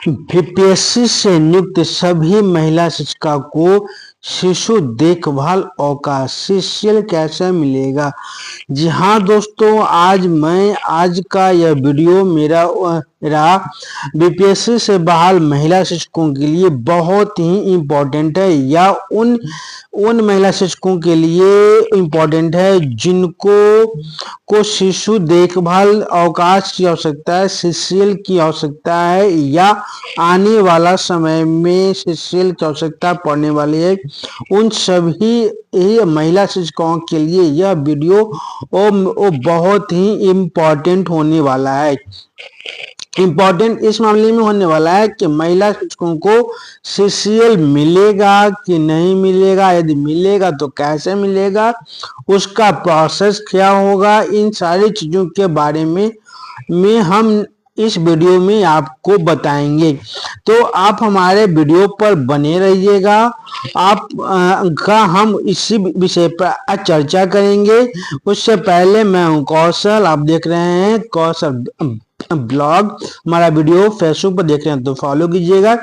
BPSC से नियुक्त सभी महिला शिक्षिका को शिशु देखभाल अवकाश सीसीएल कैसे मिलेगा। जी हाँ दोस्तों, आज का यह वीडियो मेरा बीपीएससी से बहाल महिला शिक्षकों के लिए बहुत ही इम्पोर्टेंट है, या उन महिला शिक्षकों के लिए इम्पोर्टेंट है जिनको शिशु देखभाल अवकाश की आवश्यकता है, सीसीएल की आवश्यकता है, या आने वाला समय में सीसीएल की आवश्यकता पड़ने वाली है। उन सभी महिला शिक्षकों के लिए यह वीडियो वो बहुत ही इम्पोर्टेंट होने वाला है। इम्पोर्टेंट इस मामले में होने वाला है कि महिला शिक्षकों को सीसीएल मिलेगा कि नहीं मिलेगा, यदि मिलेगा तो कैसे मिलेगा, उसका प्रोसेस क्या होगा, इन सारी चीजों के बारे में हम इस वीडियो में आपको बताएंगे। तो आप हमारे वीडियो पर बने रहिएगा। हम इसी विषय पर चर्चा करेंगे। उससे पहले मैं हूं कौशल, आप देख रहे हैं कौशल ब्लॉग। हमारा वीडियो फेसबुक पर देख रहे हैं तो फॉलो कीजिएगा,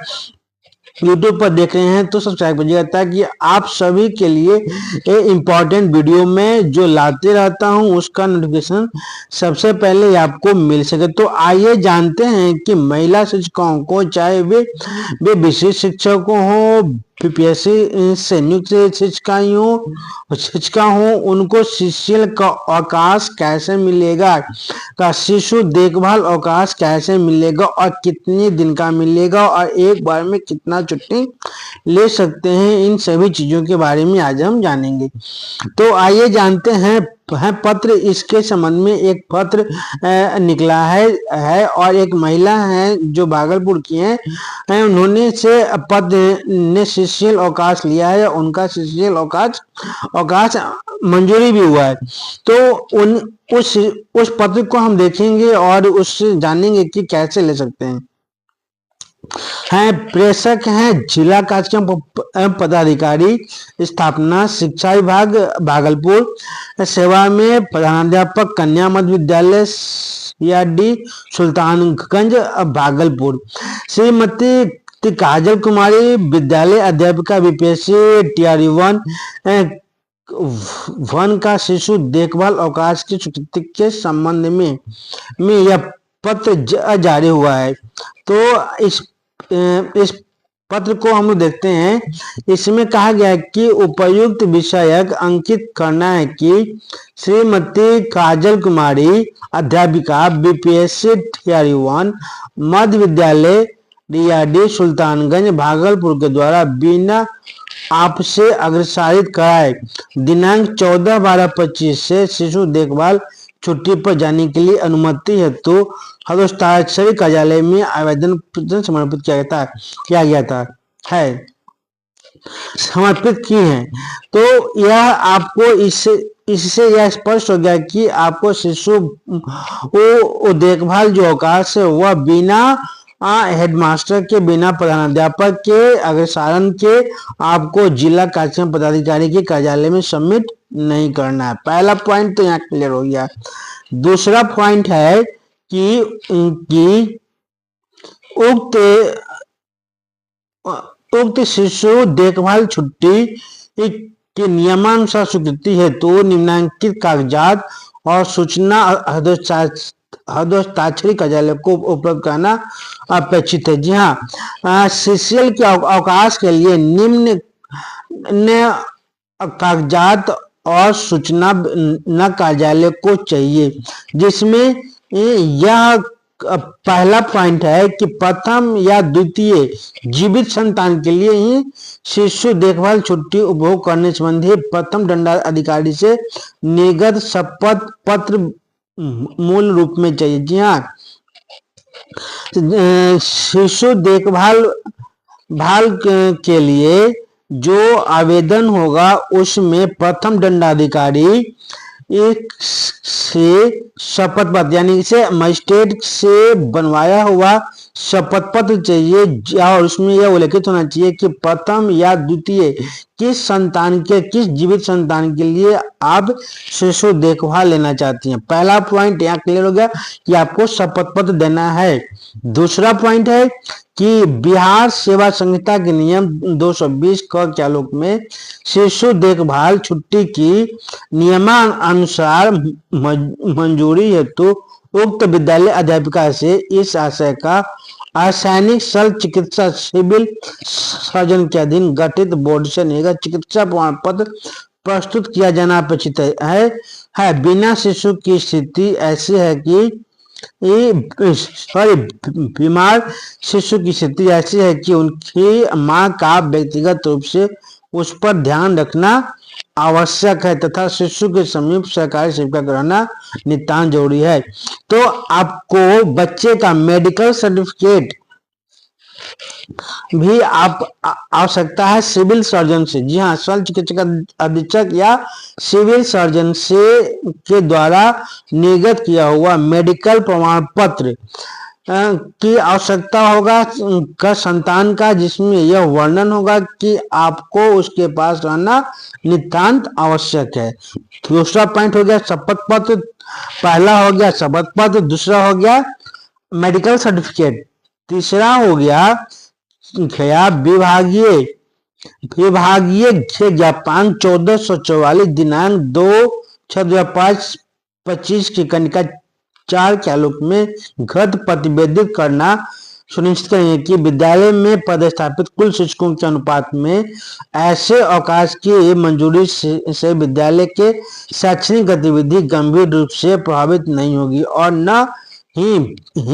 यूट्यूब पर देख रहे हैं तो सब्सक्राइब कीजिएगा, ताकि आप सभी के लिए इम्पोर्टेंट वीडियो में जो लाते रहता हूं उसका नोटिफिकेशन सबसे पहले आपको मिल सके। तो आइए जानते हैं कि महिला शिक्षकों को, चाहे वे विशेष शिक्षक हो, बीपीएससी से नियुक्त शिक्षिका हो, उनको सीसीएल का अवकाश कैसे मिलेगा, का शिशु देखभाल अवकाश कैसे मिलेगा और कितने दिन का मिलेगा और एक बार में कितना छुट्टी ले सकते हैं, इन सभी चीजों के बारे में आज हम जानेंगे। तो आइए जानते हैं पत्र। इसके संबंध में एक पत्र निकला है और एक महिला है जो भागलपुर की हैं, उन्होंने से पत्र ने सीसीएल अवकाश लिया है, उनका सीसीएल अवकाश मंजूरी भी हुआ है। तो उस पत्र को हम देखेंगे और उससे जानेंगे कि कैसे ले सकते हैं। प्रेषक हैं जिला कार्यक्रम पदाधिकारी, स्थापना शिक्षा विभाग भागलपुर, सेवा में प्रधानाध्यापक कन्या मध्य विद्यालय सीआरडी सुल्तानगंज भागलपुर। श्रीमती काजल कुमारी विद्यालय अध्यापिका बीपीएससी टीआरई 1 का शिशु देखभाल अवकाश की स्वीकृति के संबंध में यह पत्र जारी हुआ है। तो इस पत्र को हम देखते हैं। इसमें कहा गया है कि उपर्युक्त विषयक अंकित करना है कि श्रीमती काजल कुमारी अध्यापिका बीपीएससी टीआरई 1 मध्य विद्यालय डीआरडी सुल्तानगंज भागलपुर के द्वारा बिना आपसे अग्रसारित कराए दिनांक 14/12/25 से शिशु देखभाल छुट्टी पर जाने के लिए अनुमति हेतु हस्ताक्षरी कार्यालय में आवेदन समर्पित किया गया था समर्पित की है। तो यह आपको इससे यह स्पष्ट हो गया कि आपको शिशु देखभाल जो अवकाश है वह बिना हेडमास्टर के, बिना प्रधानाध्यापक के अग्रसारण के आपको जिला कार्यक्रम पदाधिकारी के कार्यालय में सबमिट नहीं करना है। पहला पॉइंट तो यहाँ क्लियर हो गया। दूसरा पॉइंट है कि उक्त शिशु देखभाल छुट्टी के नियमानुसार स्वीकृति हेतु निम्नलिखित कागजात और सूचना हस्ताक्षरी कार्यालय को उपलब्ध कराना अपेक्षित है। जी हाँ, सीसीएल के अवकाश के लिए निम्न कागजात और सूचना न कार्यालय को चाहिए, जिसमें यह पहला पॉइंट है कि प्रथम या द्वितीय जीवित संतान के लिए ही शिशु देखभाल छुट्टी उपभोग करने संबंधी प्रथम दंडाधिकारी से निर्गत शपथ पत्र मूल रूप में चाहिए। जी हाँ, शिशु देखभाल के लिए जो आवेदन होगा उसमें प्रथम दंडाधिकारी एक से शपथ पत्र यानी इसे मजिस्ट्रेट से बनवाया हुआ शपथ पत्र चाहिए और उसमें यह उल्लेखित होना चाहिए कि प्रथम या द्वितीय किस जीवित संतान के लिए आप शिशु देखभाल लेना चाहती हैं। पहला पॉइंट यहाँ क्लियर हो गया कि आपको शपथ पत्र देना है। दूसरा पॉइंट है कि बिहार सेवा संहिता के नियम 220 के आलोक में शिशु देखभाल छुट्टी की नियमानुसार मंजूरी हेतु उक्त विद्यालय अध्यापिका से इस आशय का असैनिक शल्य चिकित्सा सिविल सर्जन के अधीन गठित बोर्ड से निर्गत चिकित्सा प्रमाण पत्र प्रस्तुत किया जाना अपेक्षित है। बिना शिशु की स्थिति ऐसी है कि बीमार शिशु की स्थिति ऐसी है कि उनकी मां का व्यक्तिगत रूप से उस पर ध्यान रखना आवश्यक है तथा शिशु के समीप सरकारी सेविका रहना नितांत जरूरी है। तो आपको बच्चे का मेडिकल सर्टिफिकेट भी आप आवश्यकता है सिविल सर्जन से। जी हाँ, शल्य चिकित्सक अधीक्षक या सिविल सर्जन से के द्वारा निर्गत किया हुआ मेडिकल प्रमाण पत्र की आवश्यकता होगा का संतान का, जिसमें यह वर्णन होगा कि आपको उसके पास रहना नितांत आवश्यक है। दूसरा पॉइंट हो गया शपथ पत्र, पहला हो गया शपथ पत्र, दूसरा हो गया मेडिकल सर्टिफिकेट, तीसरा हो गया विभागीय ज्ञापन 1444 दिनांक 2/6/2025 की कनिका 4 के आलोक में घट प्रतिवेदित करना सुनिश्चित करेंगे कि विद्यालय में पदस्थापित कुल शिक्षकों के अनुपात में ऐसे अवकाश की मंजूरी से विद्यालय के शैक्षणिक गतिविधि गंभीर रूप से प्रभावित नहीं होगी और न ही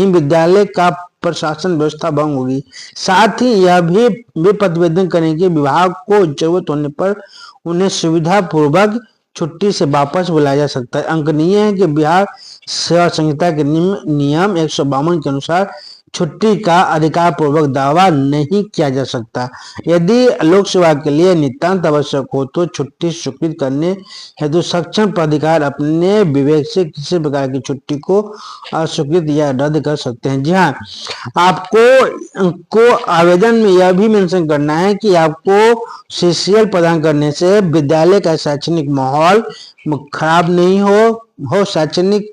विद्यालय का प्रशासन व्यवस्था भंग होगी। साथ ही यह भी प्रतिवेदन करें कि विभाग को जरूरत होने पर उन्हें सुविधा पूर्वक छुट्टी से वापस बुलाया जा सकता है। अंकनीय है कि बिहार सेवा संहिता के नियम 152 के अनुसार छुट्टी का अधिकार पूर्वक दावा नहीं किया जा सकता। यदि लोक सेवा के लिए नितांत आवश्यक हो तो छुट्टी स्वीकृत करने हेतु सक्षम प्राधिकार अपने विवेक से किसी प्रकार की छुट्टी को अस्वीकृत या रद्द कर सकते हैं। जी हाँ, आपको आवेदन में यह भी मेंशन करना है कि आपको सीसीएल प्रदान करने से विद्यालय का शैक्षणिक माहौल खराब नहीं हो शैक्षणिक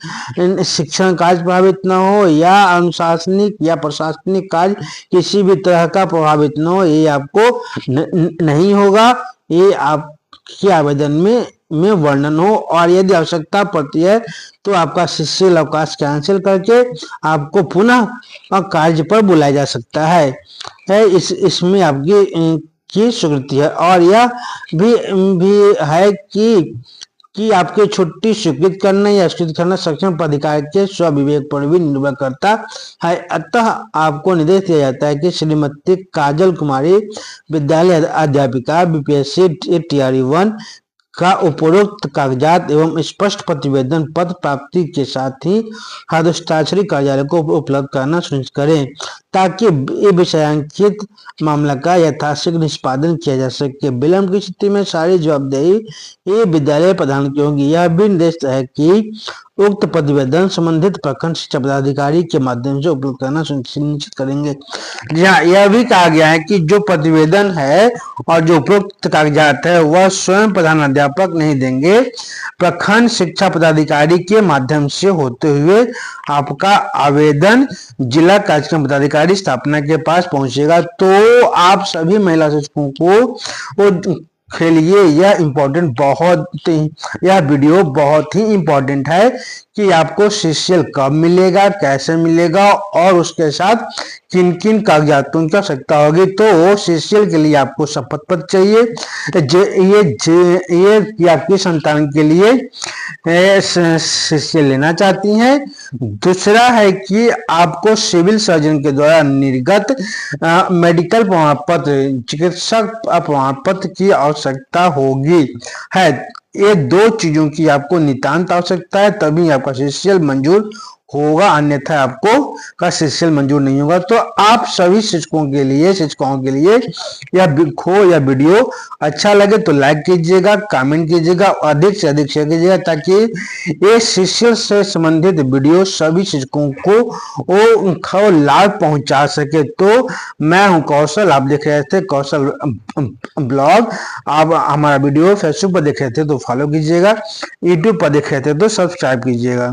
शिक्षण कार्य प्रभावित न हो या अनुशासनिक या प्रशासनिक कार्य किसी भी तरह का प्रभावित न हो, ये आपको नहीं होगा। ये आपके आवेदन में वर्णन हो और यदि आवश्यकता पड़ती है तो आपका शिष्य अवकाश कैंसिल करके आपको पुनः कार्य पर बुलाया जा सकता है। इसमें आपकी स्वीकृति है और यह भी है कि आपकी छुट्टी स्वीकृत करना या स्वीकृत करना सक्षम प्राधिकार के स्वविवेक पर भी निर्भर करता है। अतः आपको निर्देश दिया जाता है कि श्रीमती काजल कुमारी विद्यालय अध्यापिका बीपीएससी TRE 1 का उपरोक्त कागजात एवं स्पष्ट प्रतिवेदन पत्र प्राप्ति के साथ ही हस्ताक्षरी कार्यालय को उपलब्ध कराना सुनिश्चित करें ताकि ये विषयांकित मामला का यथाशीघ्र निष्पादन किया जा सके। विलंब की स्थिति में सारी जवाबदेही ये विद्यालय प्रधान की होगी। यह भी निर्देश है कि उक्त प्रतिवेदन संबंधित प्रखंड शिक्षा पदाधिकारी के माध्यम से उपलब्ध करना सुनिश्चित करेंगे। जहाँ यह भी कहा गया है कि जो प्रतिवेदन है और जो उपरोक्त कागजात है वह स्वयं प्रधान अध्यापक नहीं देंगे, प्रखंड शिक्षा पदाधिकारी के माध्यम से होते हुए आपका आवेदन जिला कार्यक्रम पदाधिकारी स्थापना के पास पहुंचेगा। तो आप सभी महिला शिक्षकों को के लिए यह वीडियो बहुत ही इम्पोर्टेंट है कि आपको सीसीएल कब मिलेगा, कैसे मिलेगा और उसके साथ किन किन कागजातों की आवश्यकता होगी। तो सीसीएल के लिए आपको शपथ पत्र चाहिए, ये आपकी संतान के लिए सीसीएल लेना चाहती हैं। दूसरा है कि आपको सिविल सर्जन के द्वारा निर्गत मेडिकल प्रमाण पत्र, चिकित्सक प्रमाण पत्र की आवश्यकता होगी है। ये दो चीजों की आपको नितांत आवश्यकता है, तभी आपका सीसीएल मंजूर होगा, अन्यथा आपको का शिक्षण मंजूर नहीं होगा। तो आप सभी शिक्षकों के लिए या वीडियो अच्छा लगे तो लाइक कीजिएगा, कमेंट कीजिएगा, अधिक से अधिक शेयर कीजिएगा, ताकि ये शिक्षण से संबंधित वीडियो सभी शिक्षकों को लाभ पहुंचा सके। तो मैं हूं कौशल, आप देख रहे थे कौशल ब्लॉग। आप हमारा वीडियो फेसबुक पर देख रहे थे तो फॉलो कीजिएगा, यूट्यूब पर देख रहे थे तो सब्सक्राइब कीजिएगा।